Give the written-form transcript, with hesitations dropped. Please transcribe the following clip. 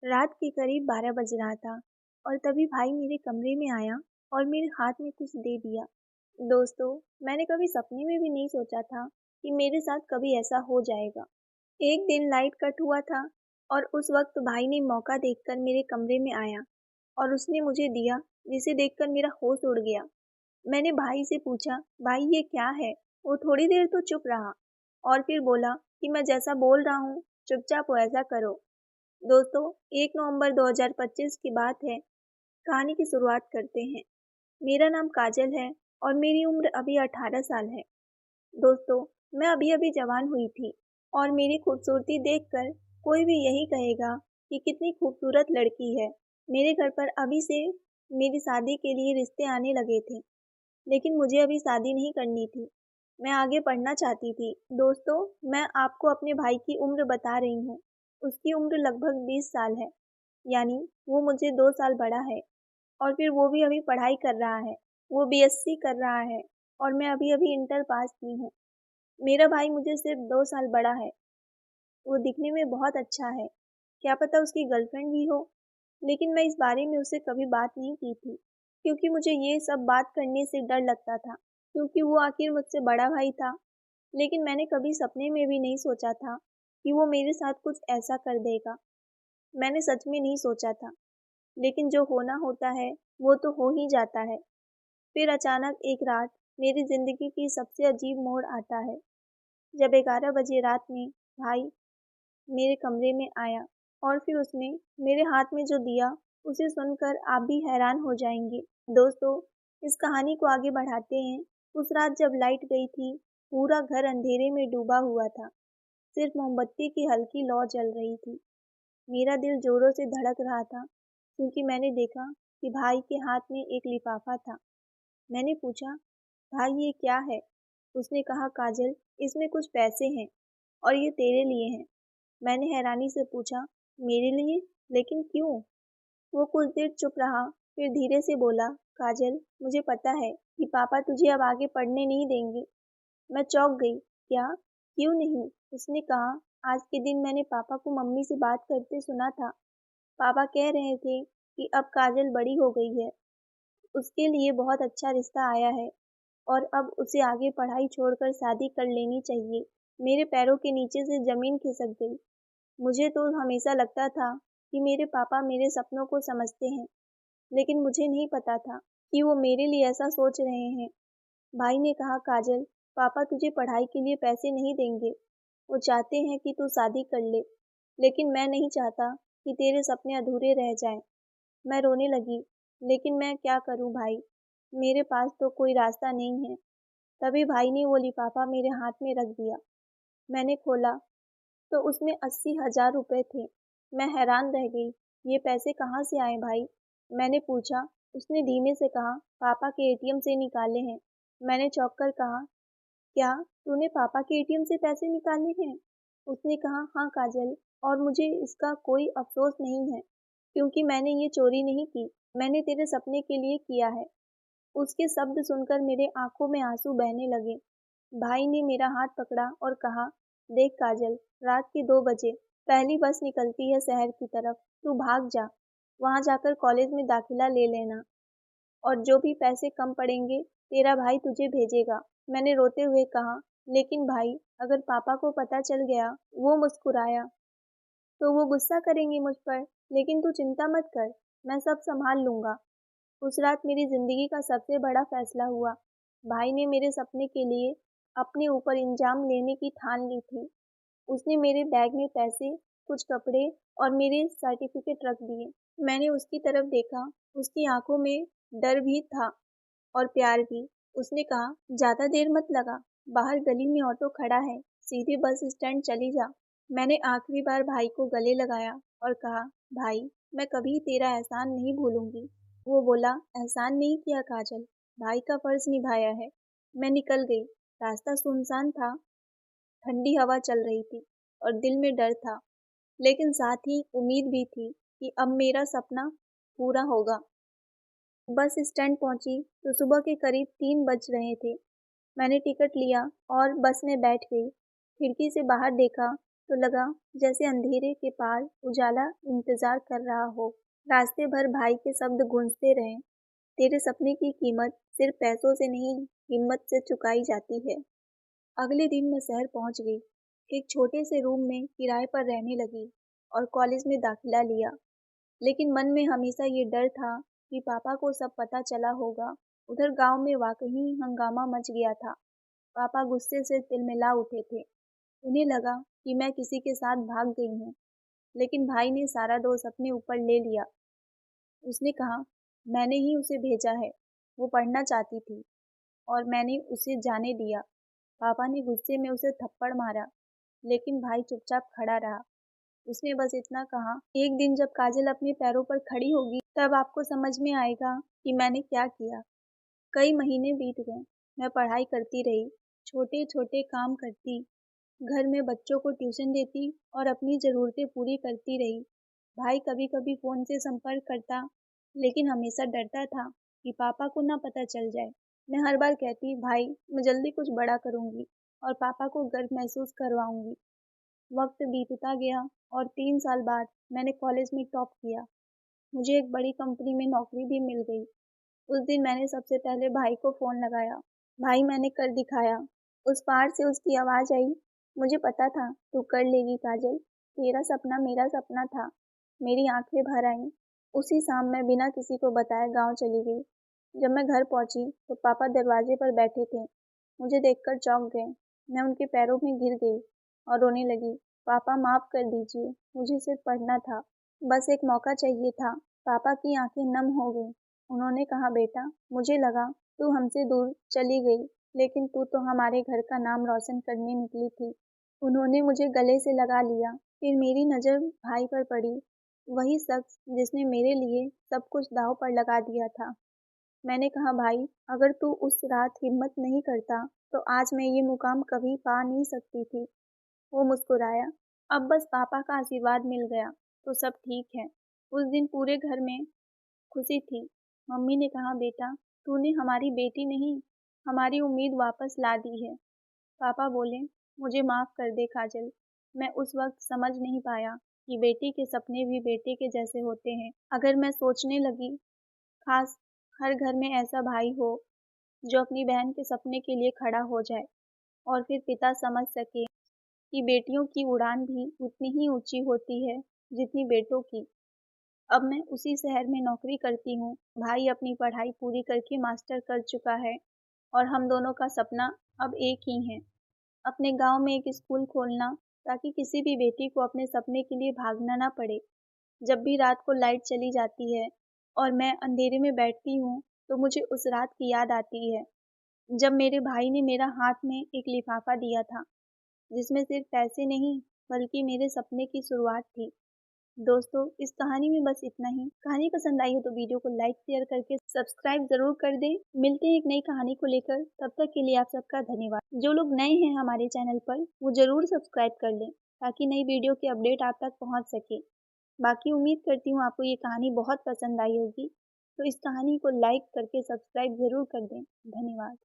रात के करीब 12 बज रहा था और तभी भाई मेरे कमरे में आया और मेरे हाथ में कुछ दे दिया। दोस्तों, मैंने कभी सपने में भी नहीं सोचा था कि मेरे साथ कभी ऐसा हो जाएगा। एक दिन लाइट कट हुआ था और उस वक्त भाई ने मौका देखकर मेरे कमरे में आया और उसने मुझे दिया, जिसे देखकर मेरा होश उड़ गया। मैंने भाई से पूछा, भाई ये क्या है? वो थोड़ी देर तो चुप रहा और फिर बोला कि मैं जैसा बोल रहा हूँ, चुपचाप वैसा करो। दोस्तों, 1 नवंबर 2025 की बात है। कहानी की शुरुआत करते हैं। मेरा नाम काजल है और मेरी उम्र अभी 18 साल है। दोस्तों, मैं अभी-अभी जवान हुई थी और मेरी खूबसूरती देखकर कोई भी यही कहेगा कि कितनी खूबसूरत लड़की है। मेरे घर पर अभी से मेरी शादी के लिए रिश्ते आने लगे थे, लेकिन मुझे अभी शादी नहीं करनी थी। मैं आगे पढ़ना चाहती थी। दोस्तों, मैं आपको अपने भाई की उम्र बता रही हूँ। उसकी उम्र लगभग 20 साल है, यानी वो मुझे 2 साल बड़ा है और फिर वो भी अभी पढ़ाई कर रहा है। वो बीएससी कर रहा है और मैं अभी-अभी इंटर पास की हूँ। मेरा भाई मुझे सिर्फ 2 साल बड़ा है। वो दिखने में बहुत अच्छा है। क्या पता उसकी गर्लफ्रेंड भी हो, लेकिन मैं इस बारे में उससे कभी बात नहीं की थी, क्योंकि मुझे ये सब बात करने से डर लगता था, क्योंकि वो आखिर मुझसे बड़ा भाई था। लेकिन मैंने कभी सपने में भी नहीं सोचा था कि वो मेरे साथ कुछ ऐसा कर देगा। मैंने सच में नहीं सोचा था, लेकिन जो होना होता है, वो तो हो ही जाता है। फिर अचानक एक रात मेरी ज़िंदगी की सबसे अजीब मोड़ आता है, जब 11 बजे रात में भाई मेरे कमरे में आया और फिर उसने मेरे हाथ में जो दिया, उसे सुनकर आप भी हैरान हो जाएंगे। दोस्तों, इस कहानी को आगे बढ़ाते हैं। उस रात जब लाइट गई थी, पूरा घर अंधेरे में डूबा हुआ था। सिर्फ मोमबत्ती की हल्की लौ जल रही थी। मेरा दिल जोरों से धड़क रहा था, क्योंकि मैंने देखा कि भाई के हाथ में एक लिफाफा था। मैंने पूछा, भाई ये क्या है? उसने कहा, काजल, इसमें कुछ पैसे हैं और ये तेरे लिए हैं। मैंने हैरानी से पूछा, मेरे लिए? लेकिन क्यों? वो कुछ देर चुप रहा, फिर धीरे से बोला, काजल, मुझे पता है कि पापा तुझे अब आगे पढ़ने नहीं देंगे। मैं चौंक गई। क्या? क्यों नहीं? उसने कहा, आज के दिन मैंने पापा को मम्मी से बात करते सुना था। पापा कह रहे थे कि अब काजल बड़ी हो गई है, उसके लिए बहुत अच्छा रिश्ता आया है और अब उसे आगे पढ़ाई छोड़कर शादी कर लेनी चाहिए। मेरे पैरों के नीचे से ज़मीन खिसक गई। मुझे तो हमेशा लगता था कि मेरे पापा मेरे सपनों को समझते हैं, लेकिन मुझे नहीं पता था कि वो मेरे लिए ऐसा सोच रहे हैं। भाई ने कहा, काजल, पापा तुझे पढ़ाई के लिए पैसे नहीं देंगे। वो चाहते हैं कि तू शादी कर ले, लेकिन मैं नहीं चाहता कि तेरे सपने अधूरे रह जाएं। मैं रोने लगी, लेकिन मैं क्या करूं भाई? मेरे पास तो कोई रास्ता नहीं है। तभी भाई ने वो लिफाफा मेरे हाथ में रख दिया। मैंने खोला तो उसमें 80,000 रुपए थे। मैं हैरान रह गई। ये पैसे कहाँ से आए भाई? मैंने पूछा। उसने धीमे से कहा, पापा के एटीएम से निकाले हैं। मैंने चौंक कर कहा, क्या तूने पापा के एटीएम से पैसे निकाले हैं? उसने कहा, हाँ काजल, और मुझे इसका कोई अफसोस नहीं है, क्योंकि मैंने ये चोरी नहीं की, मैंने तेरे सपने के लिए किया है। उसके शब्द सुनकर मेरे आंखों में आंसू बहने लगे। भाई ने मेरा हाथ पकड़ा और कहा, देख काजल, रात के 2 बजे पहली बस निकलती है शहर की तरफ। तू भाग जा, वहां जाकर कॉलेज में दाखिला ले लेना और जो भी पैसे कम पड़ेंगे तेरा भाई तुझे भेजेगा। मैंने रोते हुए कहा, लेकिन भाई, अगर पापा को पता चल गया? वो मुस्कुराया, तो वो गुस्सा करेंगे मुझ पर, लेकिन तू चिंता मत कर, मैं सब संभाल लूंगा। उस रात मेरी जिंदगी का सबसे बड़ा फैसला हुआ। भाई ने मेरे सपने के लिए अपने ऊपर इंजाम लेने की ठान ली थी। उसने मेरे बैग में पैसे, कुछ कपड़े और मेरे सर्टिफिकेट रख दिए। मैंने उसकी तरफ देखा। उसकी आंखों में डर भी था और प्यार भी। उसने कहा, ज्यादा देर मत लगा, बाहर गली में ऑटो खड़ा है, सीधे बस स्टैंड चली जा। मैंने आखिरी बार भाई को गले लगाया और कहा, भाई, मैं कभी तेरा एहसान नहीं भूलूंगी। वो बोला, एहसान नहीं किया काजल, भाई का फर्ज निभाया है। मैं निकल गई। रास्ता सुनसान था, ठंडी हवा चल रही थी और दिल में डर था, लेकिन साथ ही उम्मीद भी थी कि अब मेरा सपना पूरा होगा। बस स्टैंड पहुंची तो सुबह के करीब 3 बज रहे थे। मैंने टिकट लिया और बस में बैठ गई। खिड़की से बाहर देखा तो लगा जैसे अंधेरे के पार उजाला इंतजार कर रहा हो। रास्ते भर भाई के शब्द गूंजते रहे, तेरे सपने की कीमत सिर्फ पैसों से नहीं, हिम्मत से चुकाई जाती है। अगले दिन मैं शहर पहुंच गई, एक छोटे से रूम में किराए पर रहने लगी और कॉलेज में दाखिला लिया। लेकिन मन में हमेशा ये डर था कि पापा को सब पता चला होगा। उधर गांव में वाकई हंगामा मच गया था। पापा गुस्से से तिलमिला उठे थे। उन्हें लगा कि मैं किसी के साथ भाग गई हूँ। लेकिन भाई ने सारा दोष अपने ऊपर ले लिया। उसने कहा, मैंने ही उसे भेजा है, वो पढ़ना चाहती थी और मैंने उसे जाने दिया। पापा ने गुस्से में उसे थप्पड़ मारा, लेकिन भाई चुपचाप खड़ा रहा। उसने बस इतना कहा, एक दिन जब काजल अपने पैरों पर खड़ी होगी तब आपको समझ में आएगा कि मैंने क्या किया। कई महीने बीत गए। मैं पढ़ाई करती रही, छोटे छोटे काम करती, घर में बच्चों को ट्यूशन देती और अपनी ज़रूरतें पूरी करती रही। भाई कभी कभी फ़ोन से संपर्क करता, लेकिन हमेशा डरता था कि पापा को ना पता चल जाए। मैं हर बार कहती, भाई मैं जल्दी कुछ बड़ा करूँगी और पापा को गर्व महसूस करवाऊँगी। वक्त बीतता गया और 3 साल बाद मैंने कॉलेज में टॉप किया। मुझे एक बड़ी कंपनी में नौकरी भी मिल गई। उस दिन मैंने सबसे पहले भाई को फ़ोन लगाया। भाई मैंने कर दिखाया। उस पार से उसकी आवाज़ आई, मुझे पता था तू कर लेगी काजल, तेरा सपना मेरा सपना था। मेरी आंखें भर आईं। उसी शाम मैं बिना किसी को बताए गांव चली गई। जब मैं घर पहुंची तो पापा दरवाजे पर बैठे थे। मुझे देखकर चौंक गए। मैं उनके पैरों में गिर गई और रोने लगी। पापा माफ़ कर दीजिए, मुझे सिर्फ पढ़ना था, बस एक मौका चाहिए था। पापा की आंखें नम हो गईं। उन्होंने कहा, बेटा मुझे लगा तू हमसे दूर चली गई, लेकिन तू तो हमारे घर का नाम रोशन करने निकली थी। उन्होंने मुझे गले से लगा लिया। फिर मेरी नज़र भाई पर पड़ी, वही शख्स जिसने मेरे लिए सब कुछ दांव पर लगा दिया था। मैंने कहा, भाई अगर तू उस रात हिम्मत नहीं करता तो आज मैं ये मुकाम कभी पा नहीं सकती थी। वो मुस्कुराया। अब बस पापा का आशीर्वाद मिल गया तो सब ठीक है। उस दिन पूरे घर में खुशी थी। मम्मी ने कहा, बेटा तूने हमारी बेटी नहीं, हमारी उम्मीद वापस ला दी है। पापा बोले, मुझे माफ़ कर दे काजल, मैं उस वक्त समझ नहीं पाया कि बेटी के सपने भी बेटे के जैसे होते हैं। अगर मैं सोचने लगी, खास हर घर में ऐसा भाई हो जो अपनी बहन के सपने के लिए खड़ा हो जाए और फिर पिता समझ सके कि बेटियों की उड़ान भी उतनी ही ऊंची होती है जितनी बेटों की। अब मैं उसी शहर में नौकरी करती हूँ। भाई अपनी पढ़ाई पूरी करके मास्टर कर चुका है और हम दोनों का सपना अब एक ही है, अपने गांव में एक स्कूल खोलना, ताकि किसी भी बेटी को अपने सपने के लिए भागना ना पड़े। जब भी रात को लाइट चली जाती है और मैं अंधेरे में बैठती हूँ तो मुझे उस रात की याद आती है जब मेरे भाई ने मेरा हाथ में एक लिफाफा दिया था, जिसमें सिर्फ पैसे नहीं बल्कि मेरे सपने की शुरुआत थी। दोस्तों इस कहानी में बस इतना ही। कहानी पसंद आई हो तो वीडियो को लाइक शेयर करके सब्सक्राइब जरूर कर दें। मिलते हैं एक नई कहानी को लेकर, तब तक के लिए आप सबका धन्यवाद। जो लोग नए हैं हमारे चैनल पर वो जरूर सब्सक्राइब कर लें ताकि नई वीडियो की अपडेट आप तक पहुंच सके। बाकी उम्मीद करती हूँ आपको ये कहानी बहुत पसंद आई होगी, तो इस कहानी को लाइक करके सब्सक्राइब जरूर कर दें। धन्यवाद।